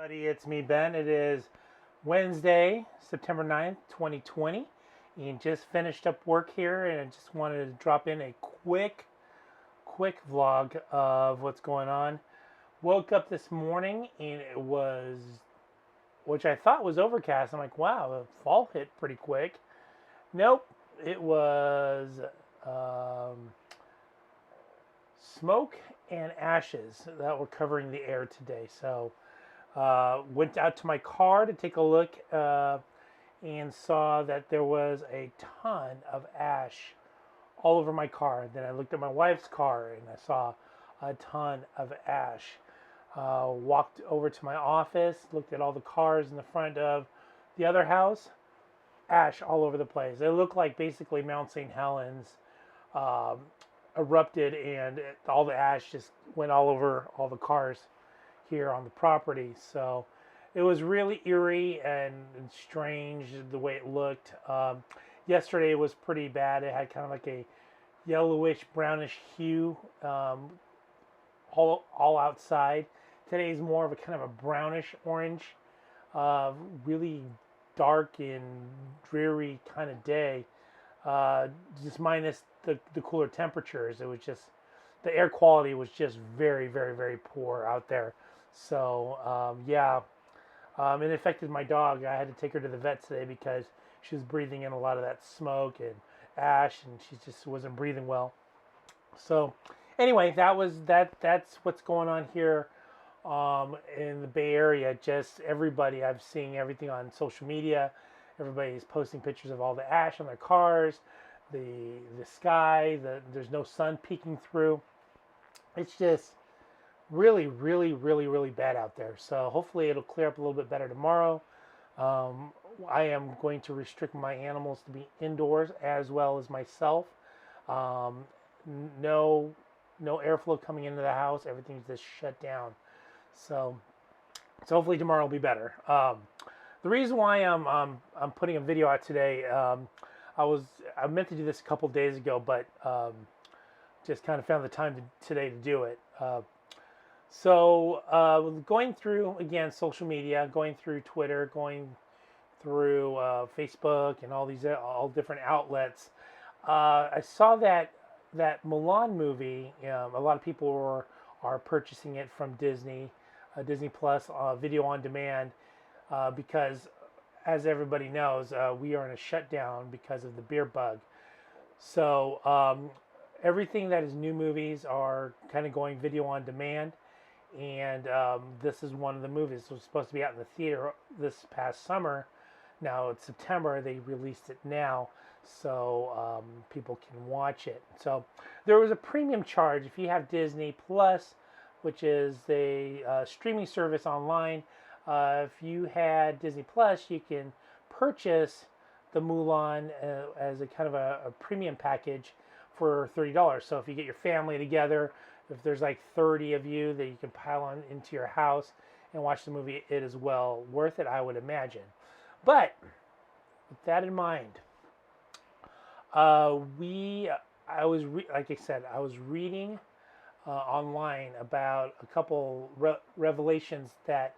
Buddy, it's me, Ben. It is Wednesday, September 9th, 2020, and just finished up work here, and I just wanted to drop in a quick vlog of what's going on. Woke up this morning, and it was, which I thought was overcast. I'm like, wow, the fall hit pretty quick. Nope, it was smoke and ashes that were covering the air today. So went out to my car to take a look and saw that there was a ton of ash all over my car. Then I looked at my wife's car and I saw a ton of ash. Walked over to my office, looked at all the cars in the front of the other house. Ash all over the place. It looked like basically Mount St Helens erupted, and all the ash just went all over all the cars here on the property. So it was really eerie and strange the way it looked. Yesterday was pretty bad. It had kind of like a yellowish brownish hue all outside. Today is more of a kind of a brownish orange, really dark and dreary kind of day, just minus the cooler temperatures. It was just, the air quality was just very, very, very poor out there. So it affected my dog. I had to take her to the vet today because she was breathing in a lot of that smoke and ash, and she just wasn't breathing well. So anyway, that's what's going on here in the Bay Area. Just everybody, I'm seeing everything on social media. Everybody's posting pictures of all the ash on their cars, the sky, there's no sun peeking through. It's just really, really, really, really bad out there. So hopefully it'll clear up a little bit better tomorrow. I am going to restrict my animals to be indoors as well as myself. No airflow coming into the house. Everything's just shut down. So hopefully tomorrow will be better. The reason why I'm putting a video out today, I meant to do this a couple days ago, but just kind of found the time today to do it. Going through, again, social media, going through Twitter, going through Facebook and all different outlets, I saw that Mulan movie. A lot of people are purchasing it from Disney Plus, video on demand, because, as everybody knows, we are in a shutdown because of the beer bug. So everything that is new movies are kind of going video on demand. And this is one of the movies. It was supposed to be out in the theater this past summer. Now it's September. They released it now, so people can watch it. So there was a premium charge if you have Disney Plus, which is a streaming service online. If you had Disney Plus, you can purchase the Mulan as a kind of a premium package for $30. So if you get your family together, if there's like 30 of you that you can pile on into your house and watch the movie, it is well worth it, I would imagine. But with that in mind, I was reading online about a couple revelations that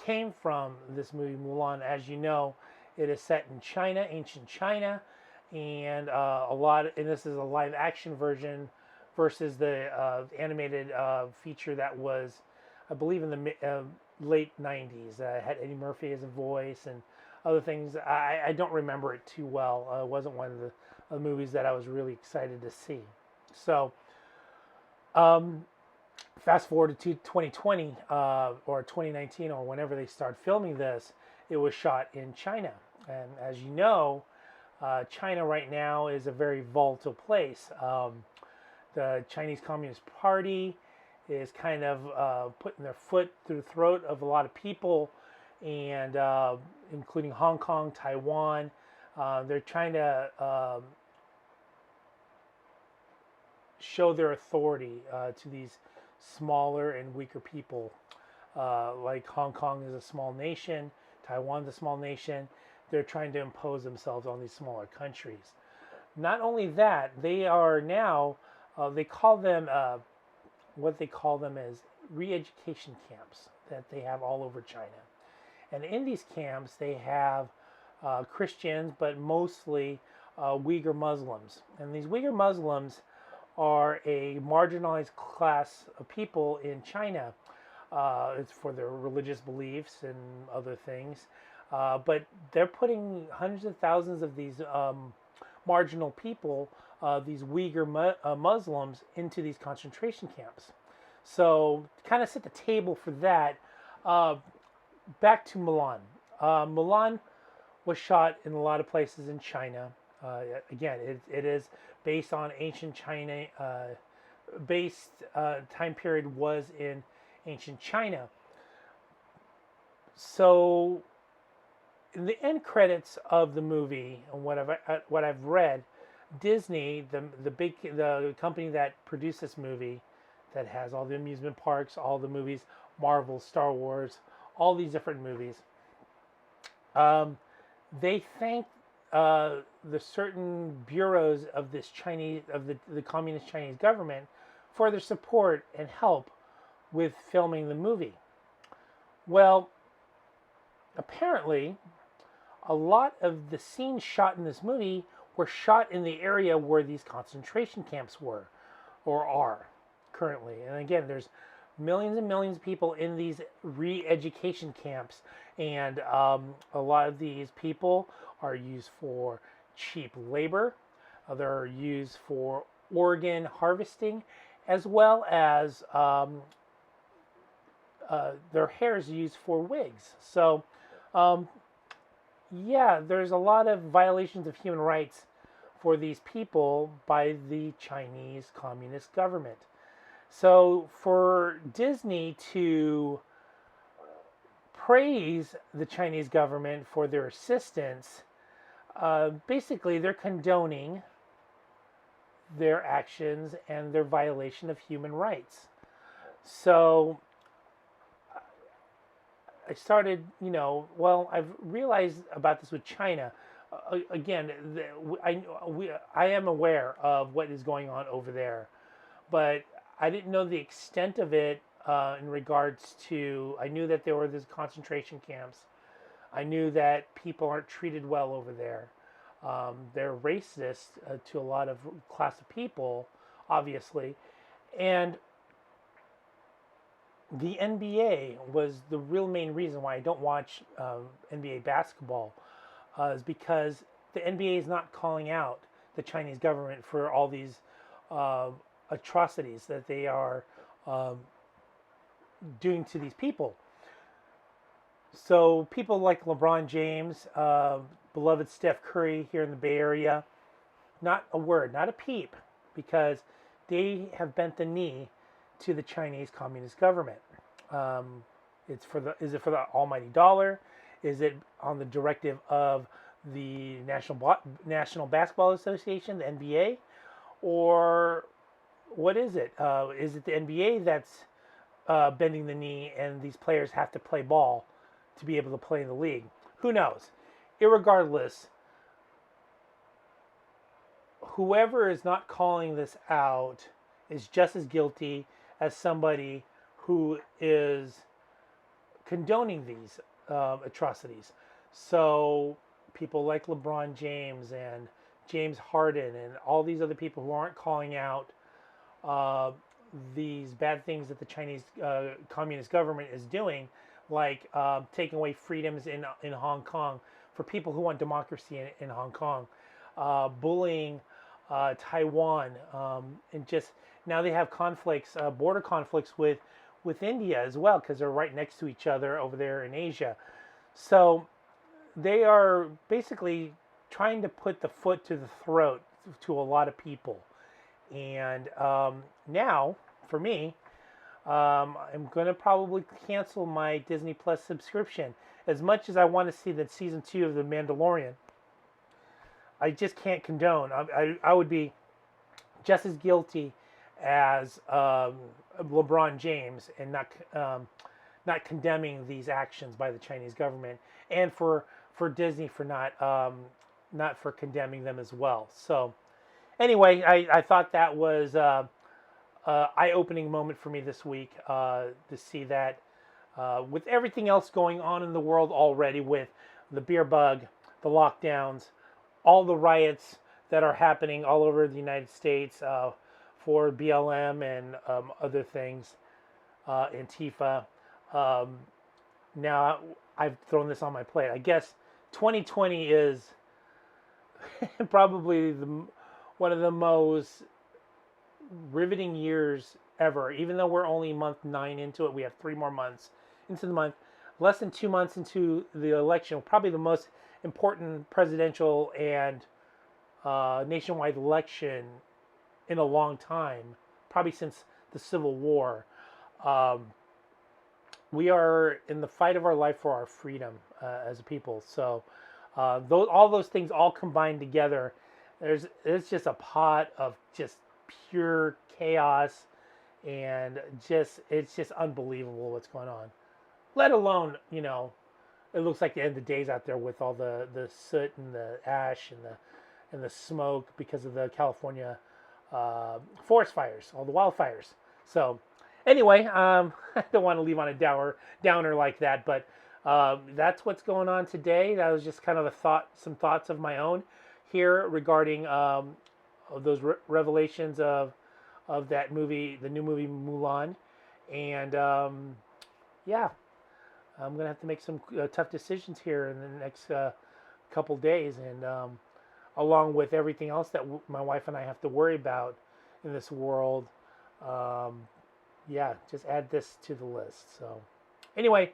came from this movie Mulan. As you know, it is set in China, ancient China, and this is a live action version versus the animated feature that was, I believe, in the late 90s. Had Eddie Murphy as a voice and other things. I don't remember it too well. It wasn't one of the movies that I was really excited to see. So fast forward to 2020 or 2019 or whenever they start filming this, it was shot in China. And as you know, China right now is a very volatile place. The Chinese Communist Party is kind of putting their foot through the throat of a lot of people, and including Hong Kong, Taiwan. They're trying to show their authority to these smaller and weaker people. Like Hong Kong is a small nation, Taiwan's a small nation. They're trying to impose themselves on these smaller countries. Not only that, they are now, what they call them is re-education camps. that they have all over China. And in these camps, they have Christians, but mostly Uyghur Muslims. And these Uyghur Muslims are a marginalized class of people in China. It's for their religious beliefs and other things. But they're putting hundreds of thousands of these marginal people, these Uyghur Muslims, into these concentration camps. So to kind of set the table for that, back to Mulan. Mulan was shot in a lot of places in China. Again, it is based on ancient China. Time period was in ancient China. So, in the end credits of the movie, and what I've read, Disney, the company that produced this movie, that has all the amusement parks, all the movies, Marvel, Star Wars, all these different movies. They thanked the certain bureaus of this the communist Chinese government for their support and help with filming the movie. Well, apparently, a lot of the scenes shot in this movie were shot in the area where these concentration camps were or are currently. And again, there's millions and millions of people in these re-education camps, and a lot of these people are used for cheap labor. They're used for organ harvesting, as well as their hair is used for wigs. So, yeah, there's a lot of violations of human rights for these people by the Chinese Communist government. So for Disney to praise the Chinese government for their assistance, basically they're condoning their actions and their violation of human rights. So I started, I've realized about this with China. Again, I am aware of what is going on over there, but I didn't know the extent of it in regards to, I knew that there were these concentration camps. I knew that people aren't treated well over there. They're racist to a lot of class of people, obviously. And the NBA was the real main reason why I don't watch NBA basketball, is because the NBA is not calling out the Chinese government for all these atrocities that they are doing to these people. So people like LeBron James, beloved Steph Curry here in the Bay Area, not a word, not a peep, because they have bent the knee to the Chinese Communist government. Is it for the almighty dollar? Is it on the directive of the National Basketball Association, the NBA, or what is it? Is it the NBA that's bending the knee, and these players have to play ball to be able to play in the league? Who knows? Irregardless, whoever is not calling this out is just as guilty as somebody who is condoning these atrocities. So people like LeBron James and James Harden and all these other people who aren't calling out these bad things that the Chinese Communist government is doing, like taking away freedoms in Hong Kong for people who want democracy in Hong Kong, bullying Taiwan, and just now they have conflicts, border conflicts with India as well, because they're right next to each other over there in Asia. So they are basically trying to put the foot to the throat to a lot of people. And now, for me, I'm going to probably cancel my Disney Plus subscription. As much as I want to see that season 2 of The Mandalorian, I just can't condone. I would be just as guilty as LeBron James and not condemning these actions by the Chinese government, and for Disney for not for condemning them as well. So anyway, I thought that was eye-opening moment for me this week to see that with everything else going on in the world already, with the beer bug, the lockdowns, all the riots that are happening all over the United States for BLM and other things, Antifa. Um, Now I've thrown this on my plate. I guess 2020 is probably one of the most riveting years ever. Even though we're only month 9 into it, we have 3 more months into the month. Less than 2 months into the election, probably the most important presidential and nationwide election in a long time, probably since the Civil War. Um, we are in the fight of our life for our freedom as a people. So all those things all combined together, it's just a pot of just pure chaos, and it's just unbelievable what's going on. Let alone, it looks like the end of days out there with all the soot and the ash and the smoke because of the California forest fires, all the wildfires. So anyway, I don't want to leave on a downer like that, but that's what's going on today. That was just kind of some thoughts of my own here regarding of those revelations of that movie, the new movie Mulan, and yeah, I'm gonna have to make some tough decisions here in the next couple days, and along with everything else that my wife and I have to worry about in this world. Yeah, just add this to the list. So, anyway,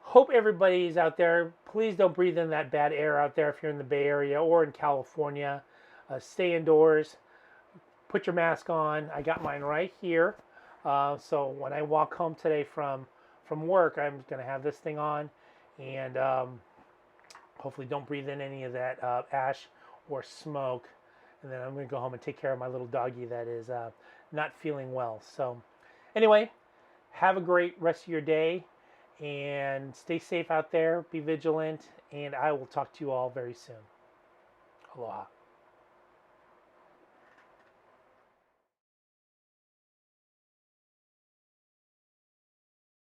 hope everybody's out there. Please don't breathe in that bad air out there if you're in the Bay Area or in California. Stay indoors. Put your mask on. I got mine right here. So when I walk home today from work, I'm going to have this thing on, and hopefully don't breathe in any of that ash or smoke. And then I'm going to go home and take care of my little doggy that is not feeling well. So anyway, have a great rest of your day and stay safe out there. Be vigilant, and I will talk to you all very soon. Aloha.